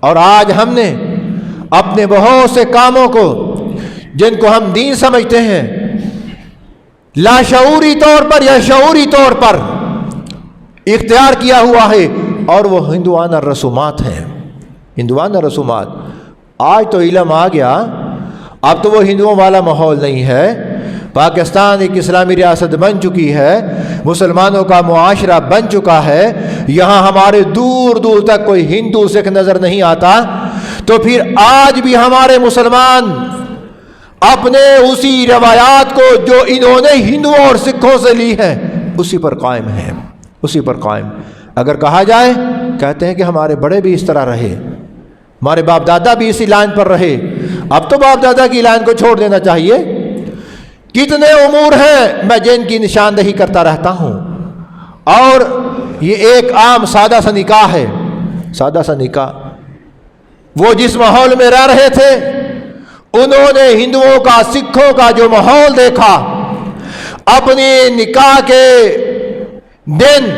اور آج ہم نے اپنے بہت سے کاموں کو جن کو ہم دین سمجھتے ہیں لاشعوری طور پر یا شعوری طور پر اختیار کیا ہوا ہے، اور وہ ہندوانہ رسومات ہیں، ہندوانہ رسومات۔ آج تو علم آ گیا، اب تو وہ ہندوؤں والا ماحول نہیں ہے۔ پاکستان ایک اسلامی ریاست بن چکی ہے، مسلمانوں کا معاشرہ بن چکا ہے، یہاں ہمارے دور دور تک کوئی ہندو سکھ نظر نہیں آتا، تو پھر آج بھی ہمارے مسلمان اپنے اسی روایات کو جو انہوں نے ہندوؤں اور سکھوں سے لی ہے اسی پر قائم ہیں، اسی پر قائم۔ اگر کہا جائے، کہتے ہیں کہ ہمارے بڑے بھی اس طرح رہے، ہمارے باپ دادا بھی اسی لائن پر رہے، اب تو باپ دادا کی لائن کو چھوڑ دینا چاہیے۔ کتنے امور ہیں میں جن کی نشاندہی کرتا رہتا ہوں، اور یہ ایک عام سادہ سا نکاح ہے، سادہ سا نکاح۔ وہ جس ماحول میں رہ رہے تھے، انہوں نے ہندوؤں کا سکھوں کا جو ماحول دیکھا، اپنی نکاح کے دن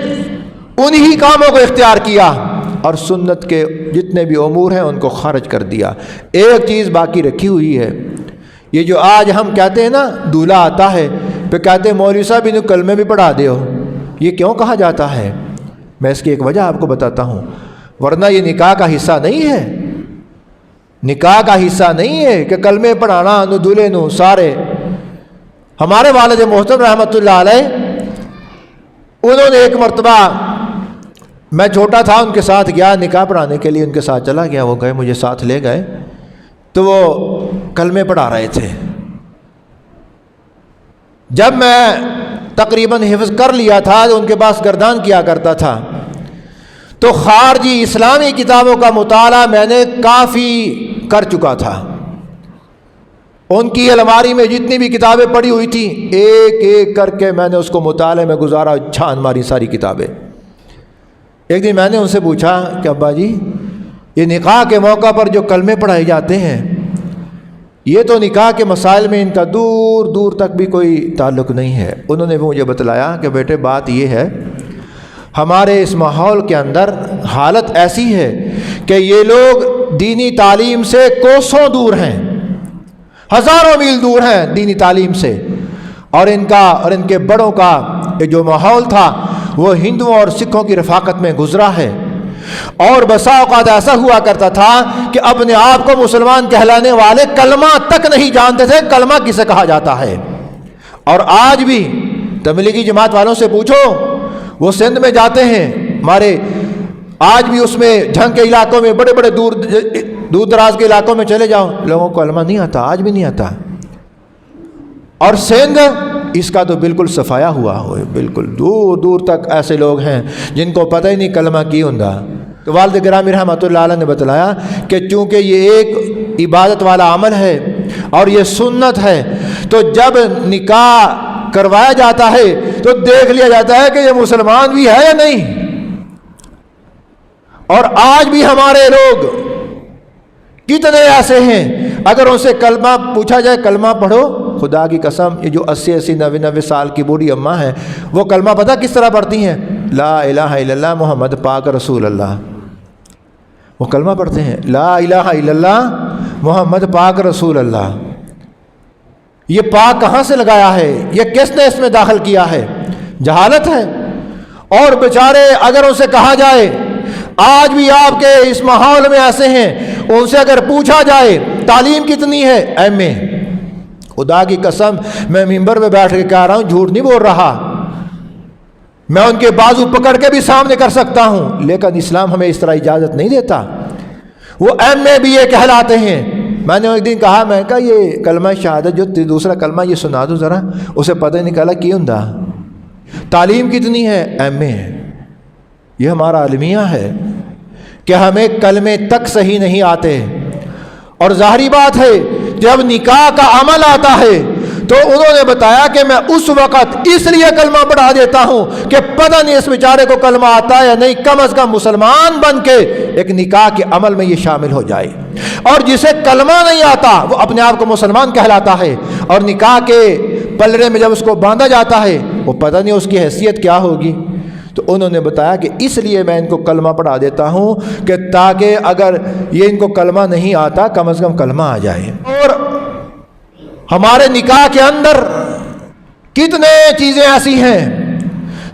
انہی کاموں کو اختیار کیا اور سنت کے جتنے بھی امور ہیں ان کو خارج کر دیا۔ ایک چیز باقی رکھی ہوئی ہے، یہ جو آج ہم کہتے ہیں نا دولہا آتا ہے، پھر کہتے ہیں مولوی صاحب انہوں کلمے بھی پڑھا دے ہو، یہ کیوں کہا جاتا ہے؟ میں اس کی ایک وجہ آپ کو بتاتا ہوں، ورنہ یہ نکاح کا حصہ نہیں ہے، نکاح کا حصہ نہیں ہے کہ کلمے پڑھانا نو دولہے نو سارے۔ ہمارے والد محترم رحمۃ اللہ علیہ، انہوں نے ایک مرتبہ، میں چھوٹا تھا ان کے ساتھ گیا نکاح پڑھانے کے لیے، ان کے ساتھ چلا گیا، وہ گئے مجھے ساتھ لے گئے، تو وہ کلمے پڑھا رہے تھے۔ جب میں تقریباً حفظ کر لیا تھا تو ان کے پاس گردان کیا کرتا تھا، تو خارجی اسلامی کتابوں کا مطالعہ میں نے کافی کر چکا تھا۔ ان کی الماری میں جتنی بھی کتابیں پڑھی ہوئی تھیں، ایک ایک کر کے میں نے اس کو مطالعے میں گزارا، چھان ماری ساری کتابیں۔ ایک دن میں نے ان سے پوچھا کہ ابا جی، یہ نکاح کے موقع پر جو کلمے پڑھائے جاتے ہیں، یہ تو نکاح کے مسائل میں ان کا دور دور تک بھی کوئی تعلق نہیں ہے۔ انہوں نے بھی مجھے بتلایا کہ بیٹے بات یہ ہے، ہمارے اس ماحول کے اندر حالت ایسی ہے کہ یہ لوگ دینی تعلیم سے کوسوں دور ہیں، ہزاروں میل دور ہیں دینی تعلیم سے، اور ان کے بڑوں کا یہ جو ماحول تھا وہ ہندوؤں اور سکھوں کی رفاقت میں گزرا ہے، اور بسا اوقات ایسا ہوا کرتا تھا کہ اپنے آپ کو مسلمان کہلانے والے کلمہ تک نہیں جانتے تھے، کلمہ کسے کہا جاتا ہے۔ اور آج بھی تبلیغی جماعت والوں سے پوچھو، وہ سندھ میں جاتے ہیں ہمارے، آج بھی اس میں جھنگ کے علاقوں میں، بڑے بڑے دور دراز کے علاقوں میں چلے جاؤ، لوگوں کو کلمہ نہیں آتا، آج بھی نہیں آتا۔ اور سندھ اس کا تو بالکل صفایا ہوا ہو، بالکل دور دور تک ایسے لوگ ہیں جن کو پتہ ہی نہیں کلمہ کی ہوندا۔ تو والد گرامی رحمۃ اللہ علیہ نے بتلایا کہ چونکہ یہ ایک عبادت والا عمل ہے اور یہ سنت ہے، تو جب نکاح کروایا جاتا ہے تو دیکھ لیا جاتا ہے کہ یہ مسلمان بھی ہے یا نہیں۔ اور آج بھی ہمارے لوگ کتنے ایسے ہیں، اگر ان سے کلمہ پوچھا جائے کلمہ پڑھو، خدا کی قسم یہ جو 80 90 سال کی بوڑھی اماں ہیں، وہ کلمہ پتہ کس طرح پڑھتی ہیں؟ لا الہ الا اللہ محمد پاک رسول اللہ۔ وہ کلمہ پڑھتے ہیں لا الہ الا اللہ محمد پاک رسول اللہ۔ یہ پاک کہاں سے لگایا ہے؟ یہ کس نے اس میں داخل کیا ہے؟ جہالت ہے۔ اور بیچارے اگر ان سے کہا جائے، آج بھی آپ کے اس ماحول میں ایسے ہیں، ان سے اگر پوچھا جائے تعلیم کتنی ہے، ایم اے، خدا کی قسم میں ممبر میں بیٹھ کے کہہ رہا ہوں، جھوٹ نہیں بول رہا، میں ان کے بازو پکڑ کے بھی سامنے کر سکتا ہوں، لیکن اسلام ہمیں اس طرح اجازت نہیں دیتا۔ وہ ایم اے بھی یہ کہلاتے ہیں۔ میں نے ایک دن کہا، میں کہا یہ کلمہ شہادت جو دوسرا کلمہ یہ سنا دو ذرا، اسے پتہ نہیں نکلا کی ہوندا۔ تعلیم کتنی ہے؟ ایم اے۔ یہ ہمارا المیہ ہے کہ ہمیں کلمے تک صحیح نہیں آتے، اور ظاہری بات ہے جب نکاح کا عمل آتا ہے تو انہوں نے بتایا کہ میں اس وقت اس لیے کلمہ پڑھا دیتا ہوں کہ پتہ نہیں اس بیچارے کو کلمہ آتا ہے یا نہیں، کم از کم مسلمان بن کے ایک نکاح کے عمل میں یہ شامل ہو جائے۔ اور جسے کلمہ نہیں آتا وہ اپنے آپ کو مسلمان کہلاتا ہے، اور نکاح کے پلڑے میں جب اس کو باندھا جاتا ہے وہ پتہ نہیں اس کی حیثیت کیا ہوگی۔ تو تو انہوں نے بتایا کہ اس لیے میں ان کو کلمہ پڑھا دیتا ہوں کہ تاکہ اگر یہ ان کو کلمہ نہیں آتا کم از کم کلمہ آ جائے۔ اور ہمارے نکاح کے اندر کتنے چیزیں ایسی ہیں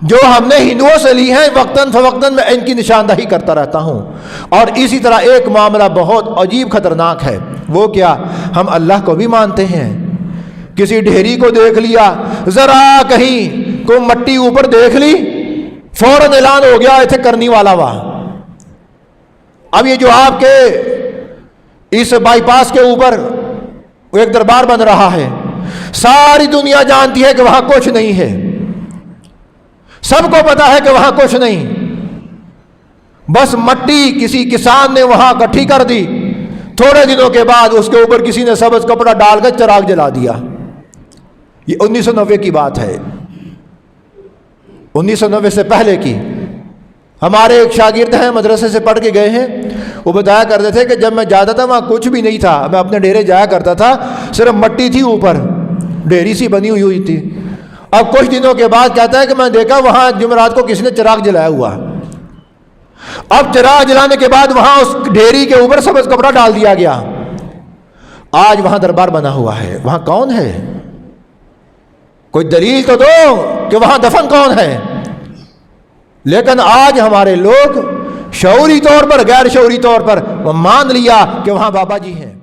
جو ہم نے ہندوؤں سے لی ہیں، وقتاً فوقتاً میں ان کی نشاندہی کرتا رہتا ہوں۔ اور اسی طرح ایک معاملہ بہت عجیب خطرناک ہے، وہ کیا؟ ہم اللہ کو بھی مانتے ہیں، کسی ڈھیری کو دیکھ لیا، ذرا کہیں کوئی مٹی اوپر دیکھ لی، فوراً اعلان ہو گیا ایتھے کرنی والا وا۔ اب یہ جو آپ کے اس بائی پاس کے اوپر ایک دربار بن رہا ہے، ساری دنیا جانتی ہے کہ وہاں کچھ نہیں ہے، سب کو پتا ہے کہ وہاں کچھ نہیں، بس مٹی کسی کسان نے وہاں اکٹھی کر دی، تھوڑے دنوں کے بعد اس کے اوپر کسی نے سبز کپڑا ڈال کر چراغ جلا دیا۔ یہ 1990 کی بات ہے، 1990 سے پہلے کی۔ ہمارے ایک شاگرد ہیں، مدرسے سے پڑھ کے گئے ہیں، وہ بتایا کرتے تھے کہ جب میں جاتا تھا وہاں کچھ بھی نہیں تھا، میں اپنے ڈیرے جایا کرتا تھا، صرف مٹی تھی اوپر، ڈیری سی بنی ہوئی تھی۔ اب کچھ دنوں کے بعد کہتا ہے کہ میں دیکھا وہاں جمعرات کو کسی نے چراغ جلایا ہوا، اب چراغ جلانے کے بعد وہاں اس ڈیری کے اوپر سبز کپڑا ڈال دیا گیا، آج وہاں دربار بنا ہوا ہے۔ وہاں کون ہے؟ کوئی دلیل تو دو کہ وہاں دفن کون ہے؟ لیکن آج ہمارے لوگ شعوری طور پر غیر شعوری طور پر وہ مان لیا کہ وہاں بابا جی ہیں۔